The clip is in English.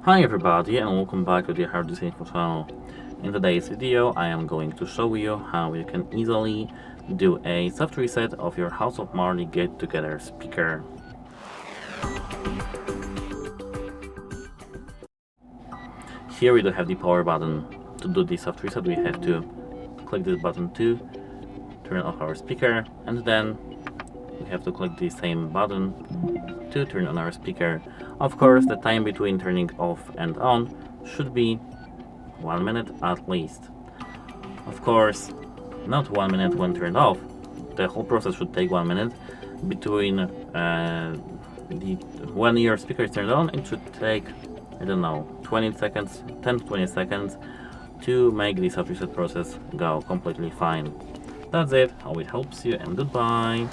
Hi everybody and welcome back to the HardReset.Info channel. In today's video I am going to show you how you can easily do a soft reset of your House of Marley get together speaker. Here we do have the power button. To do the soft reset we have to click this button to turn off our speaker, and then we have to click the same button to turn on our speaker. Of course, the time between turning off and on should be 1 minute at least. Of course, not 1 minute when turned off. The whole process should take 1 minute. Between when your speaker is turned on, it should take, I don't know, 20 seconds, 10 to 20 seconds to make the soft reset process go completely fine. That's it. Hope it helps you, and goodbye.